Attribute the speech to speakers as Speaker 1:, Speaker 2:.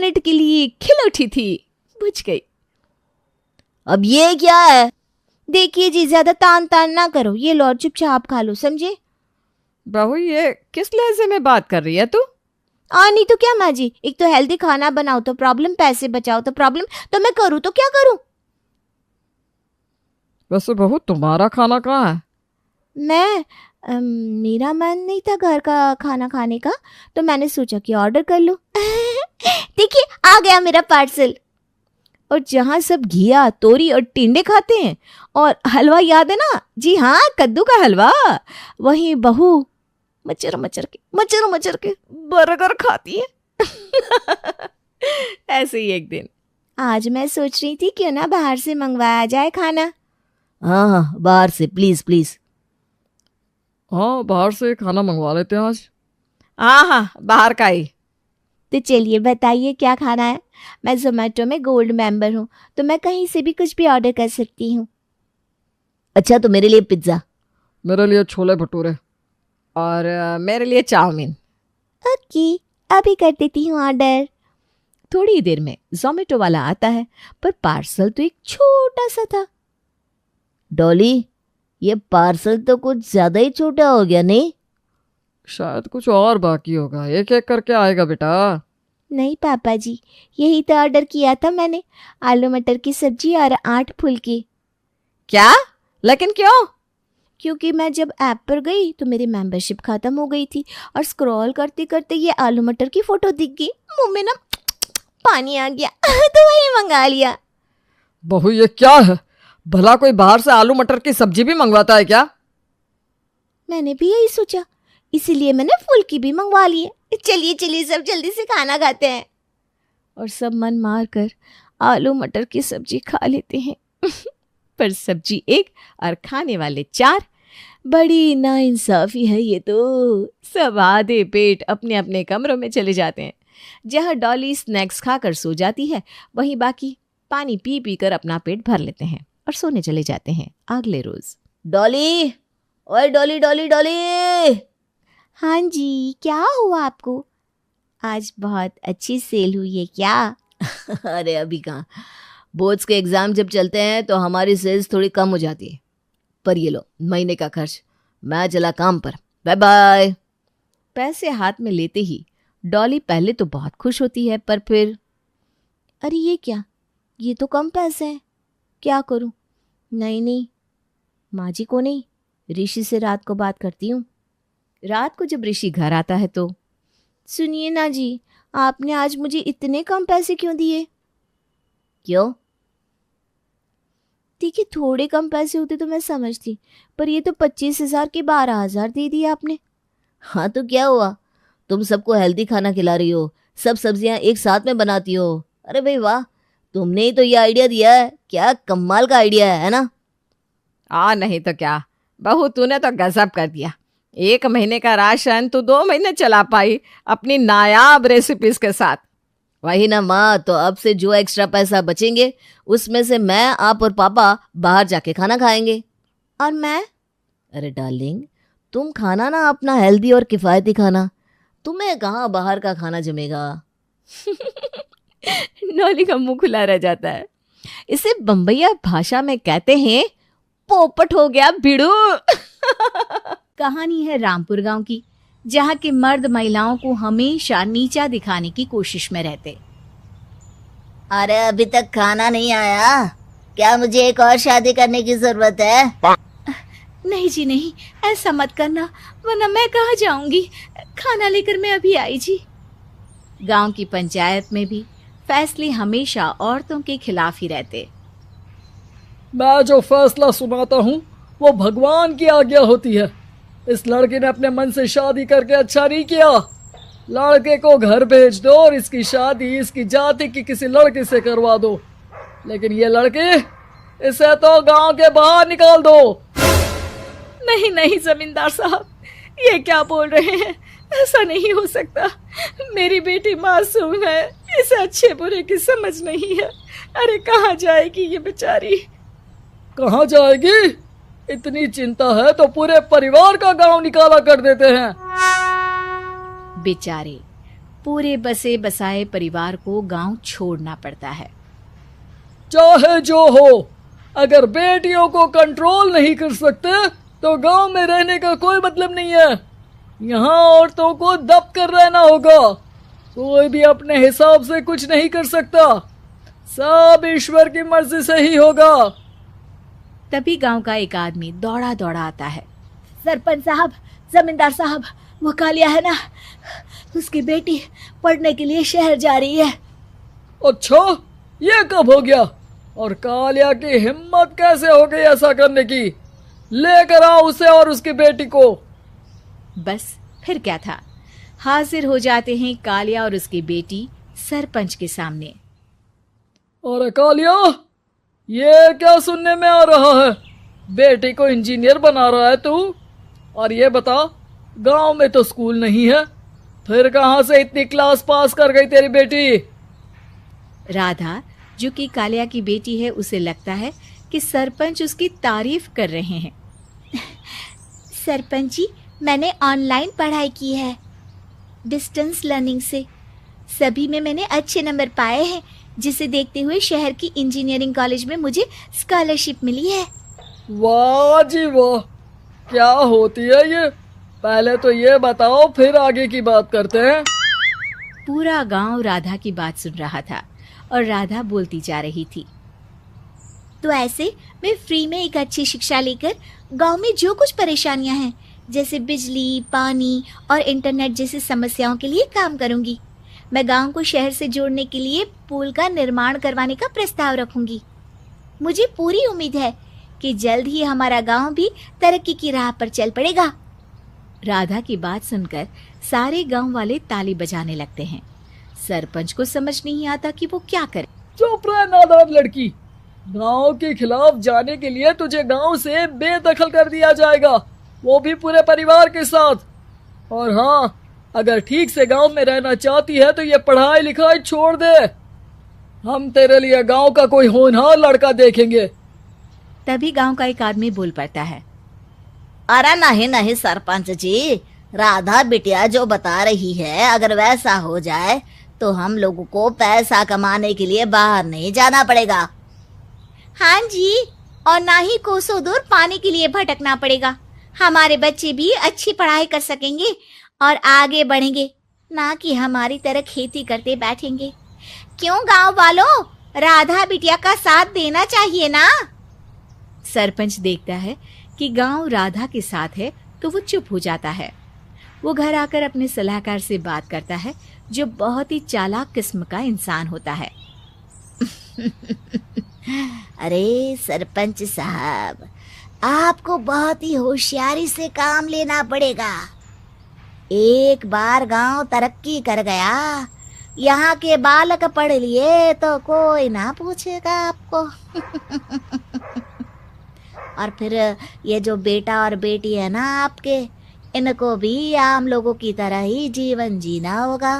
Speaker 1: Minute के लिए खिल उठी थी, बुझ गई।
Speaker 2: अब ये क्या है?
Speaker 3: देखिए जी, ज्यादा तान तान ना करो, ये लो चुपचाप खा लो, समझे?
Speaker 1: बहू ये किस लहजे में बात कर रही है तू?
Speaker 3: नहीं तो क्या माँ जी, एक तो हेल्दी खाना बनाओ तो प्रॉब्लम, पैसे बचाओ तो प्रॉब्लम, तो मैं करूँ तो क्या करूँ?
Speaker 1: वैसे बहू तुम्हारा खाना कहाँ है?
Speaker 3: मेरा मन नहीं था घर का खाना खाने का, तो मैंने सोचा कि ऑर्डर कर लूं। देखिए आ गया मेरा पार्सल।
Speaker 1: और जहाँ सब घिया, तोरी और टिंडे खाते हैं और हलवा याद है ना, जी हाँ कद्दू का हलवा, वहीं बहू मचर मचर के बर्गर खाती है। ऐसे ही एक दिन
Speaker 3: आज मैं सोच रही थी क्यों ना बाहर से मंगवाया जाए खाना।
Speaker 2: हाँ बाहर से प्लीज प्लीज।
Speaker 1: हाँ बाहर से खाना मंगवा लेते हैं आज। हाँ बाहर का ही।
Speaker 3: तो चलिए बताइए क्या खाना है। मैं जोमेटो में गोल्ड मेंबर हूँ, तो मैं कहीं से भी कुछ भी ऑर्डर कर सकती हूँ।
Speaker 2: अच्छा तो मेरे लिए पिज्ज़ा।
Speaker 1: मेरे लिए छोले भटूरे। और मेरे लिए चाउमीन।
Speaker 3: ओके, अभी कर देती हूँ ऑर्डर।
Speaker 1: थोड़ी देर में जोमेटो वाला आता है, पर पार्सल तो एक छोटा सा था।
Speaker 2: डॉली, ये पार्सल तो कुछ ज्यादा ही छोटा हो गया नहीं?
Speaker 1: शायद कुछ और बाकी होगा, एक एक करके आएगा बेटा।
Speaker 3: नहीं पापा जी, यही तो ऑर्डर किया था मैंने, आलू मटर की सब्जी और 8 फुल्की।
Speaker 1: क्या? लेकिन क्यों?
Speaker 3: क्योंकि मैं जब ऐप पर गई तो मेरी मेंबरशिप खत्म हो गई थी और स्क्रॉल करते करते ये आलू मटर की फोटो दिख गई, मुंह में ना पानी आ गया तो वही मंगा लिया।
Speaker 1: बहू ये क्या है? भला कोई बाहर से आलू मटर की सब्जी भी मंगवाता है क्या?
Speaker 3: मैंने भी यही सोचा, इसीलिए मैंने फुल्की भी मंगवा ली है। चलिए चलिए सब जल्दी से खाना खाते हैं।
Speaker 1: और सब मन मार कर आलू मटर की सब्जी खा लेते हैं। पर सब्जी एक और खाने वाले 4। बड़ी नाइंसाफी है ये तो। सब आधे पेट अपने अपने कमरों में चले जाते हैं। जहाँ डॉली स्नैक्स खाकर सो जाती है, वहीं बाकी पानी पी पी कर अपना पेट भर लेते हैं और सोने चले जाते हैं अगले रोज।
Speaker 2: डॉली, ओए डॉली डॉली डॉली।
Speaker 3: हाँ जी, क्या हुआ आपको? आज बहुत अच्छी सेल हुई है क्या?
Speaker 2: अरे अभी कहाँ, बोर्ड्स के एग्जाम जब चलते हैं तो हमारी सेल्स थोड़ी कम हो जाती है। पर ये लो महीने का खर्च, मैं चला काम पर, बाय बाय।
Speaker 1: पैसे हाथ में लेते ही डॉली पहले तो बहुत खुश होती है, पर फिर
Speaker 3: अरे ये क्या, ये तो कम पैसे हैं, क्या करूं? नहीं, माँ जी को नहीं, ऋषि से रात को बात करती हूँ।
Speaker 1: रात को जब ऋषि घर आता है तो
Speaker 3: सुनिए ना जी, आपने आज मुझे इतने कम पैसे क्यों दिए?
Speaker 2: क्यों?
Speaker 3: देखिए थोड़े कम पैसे होते तो मैं समझती, पर ये तो 25,000 के 12,000 दे दिए आपने।
Speaker 2: हाँ तो क्या हुआ, तुम सबको हेल्दी खाना खिला रही हो, सब सब्जियां एक साथ में बनाती हो। अरे भाई वाह, तुमने ही तो ये आइडिया दिया है, क्या कमाल का आइडिया है ना?
Speaker 1: नहीं तो क्या बहू, तूने तो गजब कर दिया। 1 महीने का राशन तू 2 महीने चला पाई अपनी नायाब रेसिपीज के साथ।
Speaker 2: वही ना माँ, तो अब से जो एक्स्ट्रा पैसा बचेंगे उसमें से मैं, आप और पापा बाहर जाके खाना खाएंगे।
Speaker 3: और मैं?
Speaker 2: अरे डार्लिंग, तुम खाना ना अपना हेल्दी और किफ़ायती खाना, तुम्हें कहाँ बाहर का खाना जमेगा।
Speaker 1: डॉली का मुंह खुला रह जाता है। इसे बम्बैया भाषा में कहते हैं पोपट हो गया भिड़ू।
Speaker 4: कहानी है रामपुर गांव की, जहाँ के मर्द महिलाओं को हमेशा नीचा दिखाने की कोशिश में रहते।
Speaker 2: अरे अभी तक खाना नहीं आया, क्या मुझे एक और शादी करने की जरूरत है?
Speaker 4: नहीं जी नहीं, ऐसा मत करना, वरना मैं कहाँ जाऊंगी। खाना लेकर मैं अभी आई जी। गांव की पंचायत में भी फैसले हमेशा औरतों के खिलाफ ही रहते।
Speaker 5: मैं जो फैसला सुनाता हूँ वो भगवान की आज्ञा होती है। इस लड़के ने अपने मन से शादी करके अच्छा नहीं किया। लड़के को घर भेज दो और इसकी शादी इसकी जाति की किसी लड़के से करवा दो। लेकिन ये लड़के, इसे तो गांव के बाहर निकाल दो।
Speaker 4: नहीं नहीं जमींदार साहब, ये क्या बोल रहे हैं? ऐसा नहीं हो सकता। मेरी बेटी मासूम है, इसे अच्छे बुरे की समझ नहीं है। अरे कहाँ जाएगी ये बेचारी?
Speaker 5: कहाँ जाएगी? इतनी चिंता है तो पूरे परिवार का गांव निकाला कर देते हैं।
Speaker 4: बेचारे
Speaker 1: पूरे बसे बसाए परिवार को गांव छोड़ना पड़ता है।
Speaker 5: चाहे जो हो, अगर बेटियों को कंट्रोल नहीं कर सकते तो गांव में रहने का कोई मतलब नहीं है। यहाँ औरतों को दब कर रहना होगा। कोई भी अपने हिसाब से कुछ नहीं कर सकता, सब ईश्वर की मर्जी से ही होगा।
Speaker 1: तभी गांव का एक आदमी दौड़ा दौड़ा आता है।
Speaker 3: सरपंच साहब, जमींदार साहब, वो कालिया है ना, उसकी बेटी पढ़ने के लिए शहर जा रही है।
Speaker 5: अच्छा, ये कब हो गया? और कालिया की हिम्मत कैसे हो गई ऐसा करने की? लेकर आओ उसे और उसकी बेटी को।
Speaker 1: बस फिर क्या था, हाजिर हो जाते हैं कालिया और उसकी बेटी सरपंच के सामने।
Speaker 5: अरे कालिया, ये क्या सुनने में आ रहा है? बेटी को इंजीनियर बना रहा है तू? और ये बता, गांव में तो स्कूल नहीं है, फिर कहां से इतनी क्लास पास कर गई तेरी बेटी?
Speaker 1: राधा, जो कि कालिया की बेटी है, उसे लगता है कि सरपंच उसकी तारीफ कर रहे हैं।
Speaker 3: सरपंच जी, मैंने ऑनलाइन पढ़ाई की है, डिस्टेंस लर्निंग से। सभी में मैंने अच्छे नंबर पाए हैं, जिसे देखते हुए शहर की इंजीनियरिंग कॉलेज में मुझे स्कॉलरशिप मिली है।
Speaker 5: वाह जी वाह, क्या होती है ये? पहले तो ये बताओ, फिर आगे की बात करते हैं।
Speaker 1: पूरा गांव राधा की बात सुन रहा था और राधा बोलती जा रही थी।
Speaker 3: तो ऐसे मैं फ्री में एक अच्छी शिक्षा लेकर गांव में जो कुछ परेशानियां हैं, जैसे बिजली, पानी और इंटरनेट जैसी समस्याओं के लिए काम करूंगी। मैं गांव को शहर से जोड़ने के लिए पुल का निर्माण करवाने का प्रस्ताव रखूंगी। मुझे पूरी उम्मीद है कि जल्द ही हमारा गांव भी तरक्की की राह पर चल पड़ेगा।
Speaker 1: राधा की बात सुनकर सारे गांव वाले ताली बजाने लगते हैं। सरपंच को समझ नहीं आता कि वो क्या करे।
Speaker 5: चुप रह नादान लड़की, गांव के खिलाफ जाने के लिए तुझे गांव से बेदखल कर दिया जाएगा, वो भी पूरे परिवार के साथ। और हाँ, अगर ठीक से गांव में रहना चाहती है तो ये पढ़ाई लिखाई छोड़ दे। हम तेरे लिए गांव का कोई होनहार लड़का देखेंगे।
Speaker 1: तभी गांव का एक आदमी बोल पड़ता है।
Speaker 2: अरे नहीं नहीं सरपंच जी, राधा बिटिया जो बता रही है, अगर वैसा हो जाए तो हम लोगों को पैसा कमाने के लिए बाहर नहीं जाना पड़ेगा।
Speaker 3: हाँ जी, और ना ही कोसों दूर पानी के लिए भटकना पड़ेगा। हमारे बच्चे भी अच्छी पढ़ाई कर सकेंगे और आगे बढ़ेंगे, ना कि हमारी तरह खेती करते बैठेंगे। क्यों गांव वालों, राधा बिटिया का साथ देना चाहिए ना।
Speaker 1: सरपंच देखता है कि गांव राधा के साथ है तो वो चुप हो जाता है। वो घर आकर अपने सलाहकार से बात करता है, जो बहुत ही चालाक किस्म का इंसान होता है।
Speaker 2: अरे सरपंच साहब, आपको बहुत ही होशियारी से काम लेना पड़ेगा। एक बार गांव तरक्की कर गया, यहाँ के बालक पढ़ लिए तो कोई ना पूछेगा आपको। और फिर ये जो बेटा और बेटी है ना आपके, इनको भी आम लोगों की तरह ही जीवन जीना होगा।